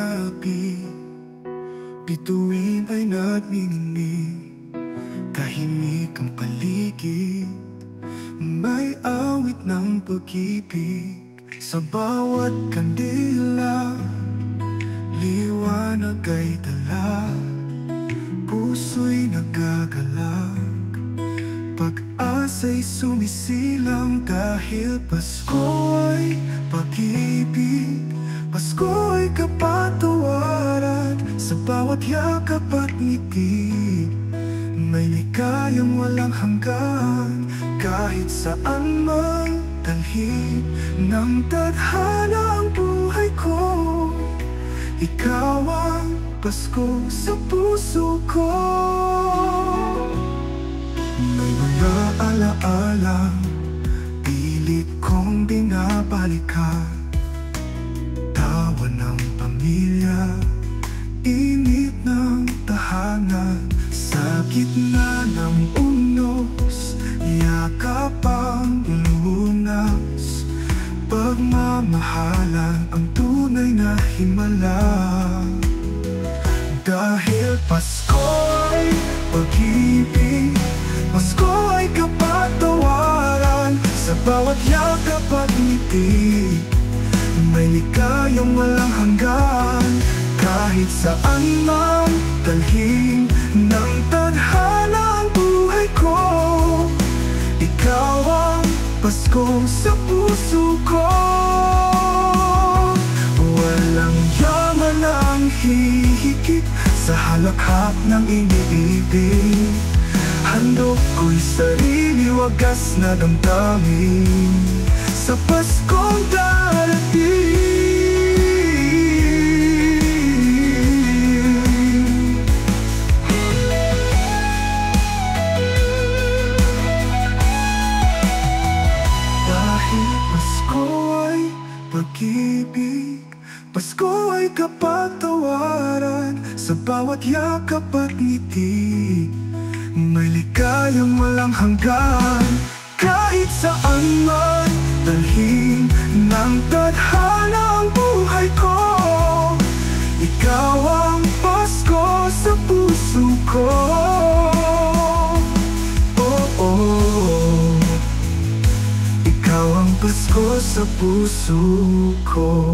gabi, bituin ay nagniningning. Tahimik ang paligid, may awit ng pag-ibig. Sa bawat kandila, liwanag ay dala, puso'y nagagalak, pag-asa'y sumisilang. Dahil Pasko ay pag-ibig, Pasko ay kapatawaran. Sa bawat yakap at ngiti, may ligayang walang hanggan. Kahit saan man dalhin ng tadhana ang buhay ko, ikaw ang Pasko sa puso ko. May mga alaalang pilit kong binabalikan, tawa ng pamilya, init ng tahanan. Sa gitna ng unos, yakap ang lunas, pagmamahalan ang tunay na himala. Dahil Pasko ay pag-ibig, Pasko ay kapatawaran. Sa bawat yakap at ngiti, may ligayang walang hanggan. Kahit saan man dalhin ng tadhana ang buhay ko, ikaw ang Pasko sa puso ko. Walang yaman ang hihigit sa halakhak ng iniibig. Handog ko'y sarili, wagas na damdamin sa Paskong darating. Dahil Pasko ay pag-ibig, Pasko ay kapatawaran. Sa bawat yakap at ngiti, may ligayang walang hanggan. Kahit saan man dalhin ng tadhana ang buhay ko, ikaw ang Pasko sa puso ko. Oh, oh, ikaw ang Pasko sa puso ko.